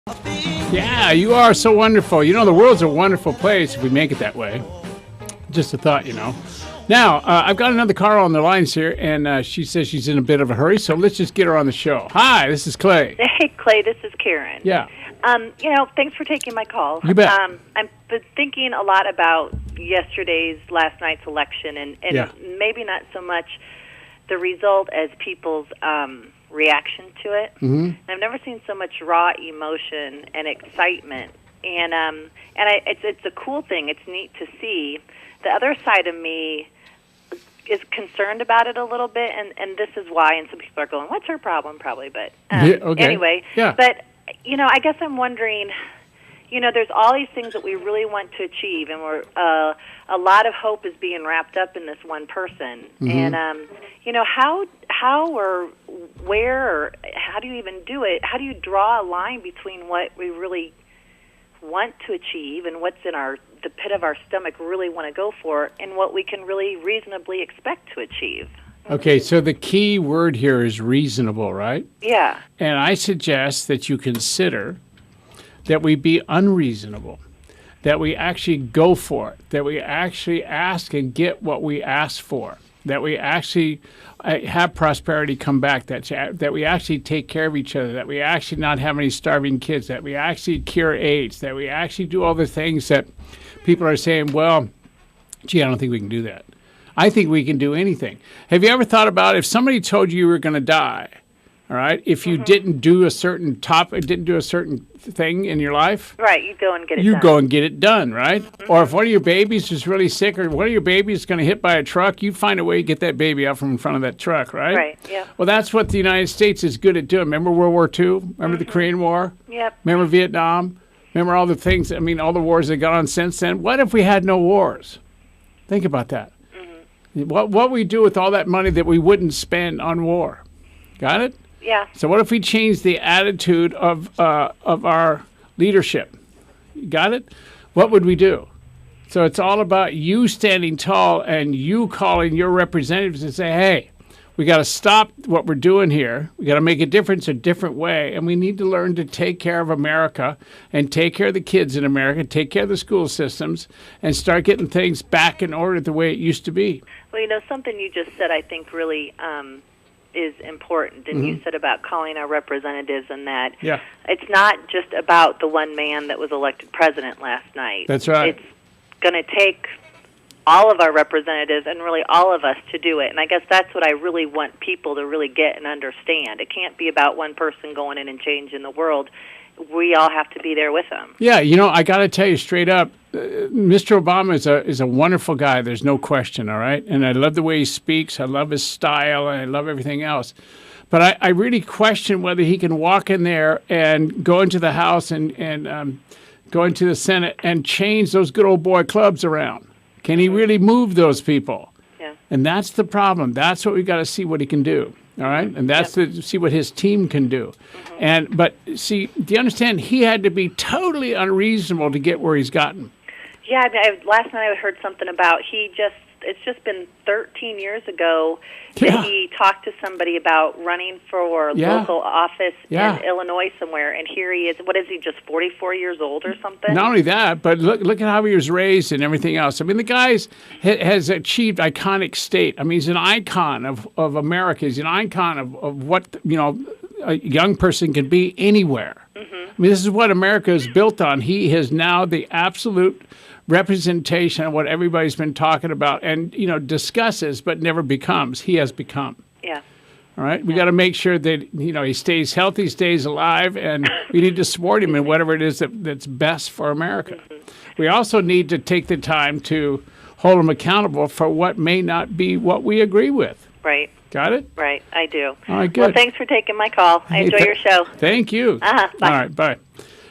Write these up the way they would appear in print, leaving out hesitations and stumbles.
Yeah, you are so wonderful. You know, the world's a wonderful place if we make it that way. Just a thought, you know. Now, I've got another caller on the lines here, and she says she's in a bit of a hurry, so let's just get her on the show. Hi, this is Clay. Hey, Clay, this is Karen. Yeah. Thanks for taking my call. You bet. I've been thinking a lot about last night's election, and Yeah. maybe not so much the result as people's reaction to it. Mm-hmm. I've never seen so much raw emotion and excitement, and it's a cool thing. It's neat to see. The other side of me is concerned about it a little bit, and this is why. And some people are going, "What's her problem?" Probably, but Okay. anyway. Yeah. But I guess I'm wondering. There's all these things that we really want to achieve, and a lot of hope is being wrapped up in this one person. Mm-hmm. And how or where or how do you even do it? How do you draw a line between what we really want to achieve and what's in the pit of our stomach really want to go for, and what we can really reasonably expect to achieve? Okay, so the key word here is reasonable, right? Yeah. And I suggest that you consider that we be unreasonable, that we actually go for it, that we actually ask and get what we ask for, that we actually have prosperity come back, that we actually take care of each other, that we actually not have any starving kids, that we actually cure AIDS, that we actually do all the things that people are saying, well, gee, I don't think we can do that. I think we can do anything. Have you ever thought about if somebody told you were going to die, all right, if you didn't do a certain thing in your life? Right, you go and get it done. You go and get it done, right? Or if one of your babies is really sick or one of your babies is going to hit by a truck, you find a way to get that baby out from in front of that truck, right? Right, yeah. Well, that's what the United States is good at doing. Remember World War II? Remember the Korean War? Yep. Remember Vietnam? Remember all the things, all the wars that got on since then? What if we had no wars? Think about that. What we do with all that money that we wouldn't spend on war? Got it? Yeah. So what if we change the attitude of our leadership? You got it? What would we do? So it's all about you standing tall and you calling your representatives and say, hey, we got to stop what we're doing here. We got to make a difference a different way. And we need to learn to take care of America and take care of the kids in America, take care of the school systems, and start getting things back in order the way it used to be. Well, something you just said I think really is important, and you said about calling our representatives, and that it's not just about the one man that was elected president last night. That's right. It's going to take all of our representatives and really all of us to do it, and I guess that's what I really want people to really get and understand. It can't be about one person going in and changing the world. We all have to be there with them. Yeah, I got to tell you straight up, Mr. Obama is a wonderful guy. There's no question, all right? And I love the way he speaks. I love his style, and I love everything else. But I really question whether he can walk in there and go into the House and go into the Senate and change those good old boy clubs around. Can he really move those people? Yeah. And that's the problem. That's what we got to see what he can do. All right, and that's to see what his team can do. But see, do you understand? He had to be totally unreasonable to get where he's gotten. Yeah, last night I heard something about it's just been 13 years ago that he talked to somebody about running for local office in Illinois somewhere, and here he is. What is he, just 44 years old or something? Not only that, but look at how he was raised and everything else. I mean, the guy has achieved iconic state. I mean, he's an icon of America. He's an icon of what, a young person can be anywhere. I mean, this is what America is built on. He is now the absolute representation of what everybody's been talking about and, discusses but never becomes. He has become. Yeah. All right? We got to make sure that, he stays healthy, stays alive, and we need to support him in whatever it is that's best for America. We also need to take the time to hold him accountable for what may not be what we agree with. Right. Got it? Right, I do. All right, good. Well, thanks for taking my call. I enjoy your show. Thank you. Bye. All right, bye.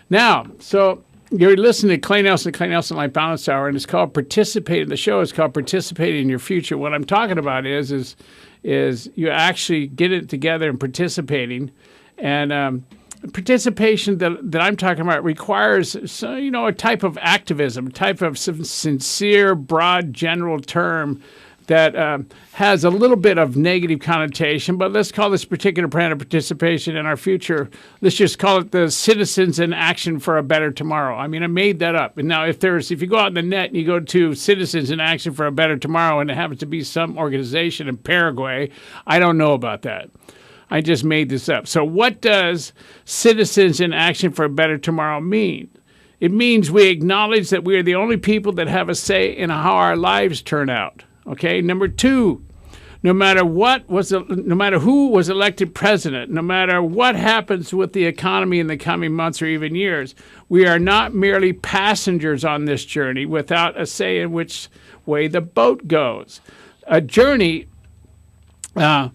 Now, so you're listening to Clay Nelson Life Balance Hour, and it's called Participate. The show is called Participate in Your Future. What I'm talking about is you actually get it together and participating. And participation that I'm talking about requires, a type of activism, a type of sincere, broad, general term that has a little bit of negative connotation, but let's call this particular plan of participation in our future, let's just call it the Citizens in Action for a Better Tomorrow. I mean, I made that up. And now if you go out on the net and you go to Citizens in Action for a Better Tomorrow and it happens to be some organization in Paraguay, I don't know about that. I just made this up. So what does Citizens in Action for a Better Tomorrow mean? It means we acknowledge that we are the only people that have a say in how our lives turn out. Okay. Number two, no matter who was elected president, no matter what happens with the economy in the coming months or even years, we are not merely passengers on this journey without a say in which way the boat goes. A journey the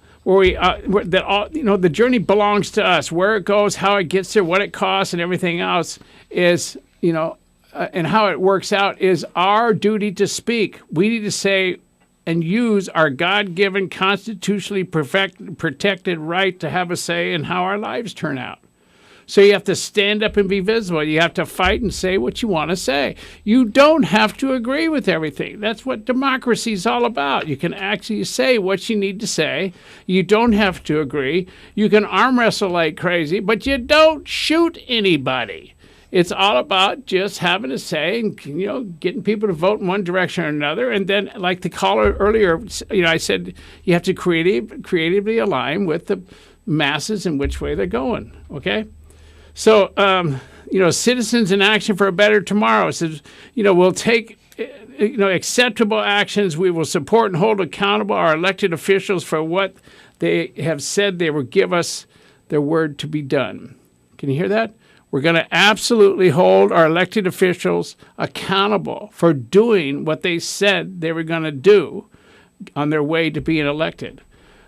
journey belongs to us. Where it goes, how it gets there, what it costs, and everything else is, and how it works out is our duty to speak. We need to say and use our God-given, constitutionally protected right to have a say in how our lives turn out. So you have to stand up and be visible. You have to fight and say what you want to say. You don't have to agree with everything. That's what democracy is all about. You can actually say what you need to say. You don't have to agree. You can arm wrestle like crazy, but you don't shoot anybody. It's all about just having a say and, getting people to vote in one direction or another. And then, like the caller earlier, I said you have to creatively align with the masses in which way they're going, okay? So, Citizens in Action for a Better Tomorrow says, we'll take, acceptable actions. We will support and hold accountable our elected officials for what they have said they will give us their word to be done. Can you hear that? We're going to absolutely hold our elected officials accountable for doing what they said they were going to do on their way to being elected.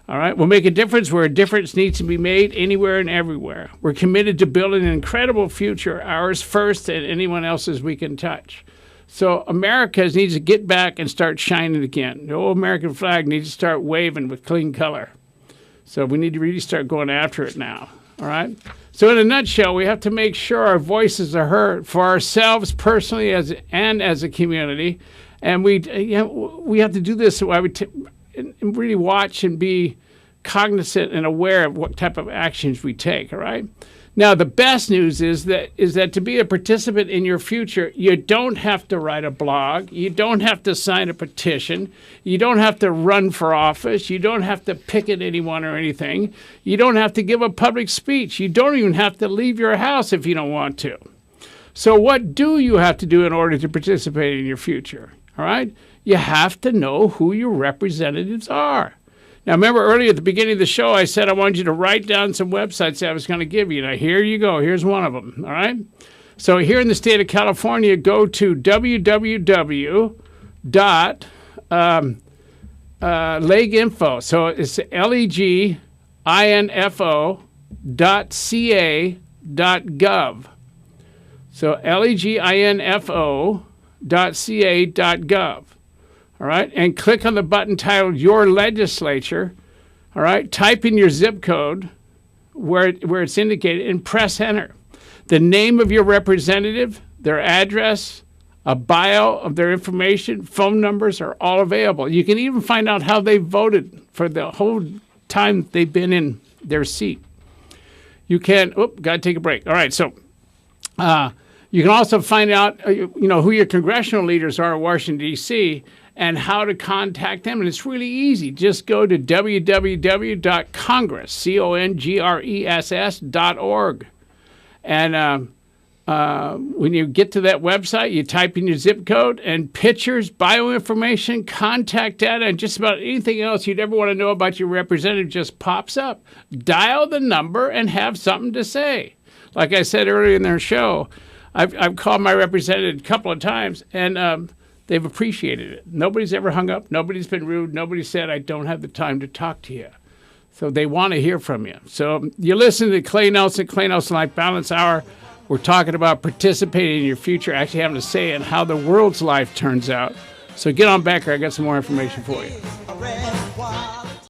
All right, we'll make a difference where a difference needs to be made anywhere and everywhere. We're committed to building an incredible future, ours first and anyone else's we can touch. So America needs to get back and start shining again. The old American flag needs to start waving with clean color. So we need to really start going after it now. All right. So in a nutshell, we have to make sure our voices are heard for ourselves personally and as a community. And we have to do this so and really watch and be cognizant and aware of what type of actions we take, all right? Now, the best news is that to be a participant in your future, you don't have to write a blog. You don't have to sign a petition. You don't have to run for office. You don't have to picket anyone or anything. You don't have to give a public speech. You don't even have to leave your house if you don't want to. So what do you have to do in order to participate in your future, all right? You have to know who your representatives are. Now, remember earlier at the beginning of the show, I said I wanted you to write down some websites that I was going to give you. Now, here you go. Here's one of them, all right? So here in the state of California, go to www.leginfo. So it's leginfo.ca.gov. So leginfo.ca.gov. All right, and click on the button titled Your Legislature. All right, type in your zip code where it's indicated and press enter. The name of your representative, their address, a bio of their information, phone numbers are all available. You can even find out how they voted for the whole time they've been in their seat. You can, got to take a break. All right, so you can also find out, who your congressional leaders are in Washington, D.C., and how to contact them. And it's really easy. Just go to www.congress.org. And when you get to that website, you type in your zip code and pictures, bioinformation, contact data, and just about anything else you'd ever want to know about your representative just pops up. Dial the number and have something to say. Like I said earlier in their show, I've called my representative a couple of times, and they've appreciated it. Nobody's ever hung up. Nobody's been rude. Nobody said, I don't have the time to talk to you. So they want to hear from you. So you listen to Clay Nelson Life Balance Hour. We're talking about participating in your future, actually having a say in how the world's life turns out. So get on back here. I got some more information for you.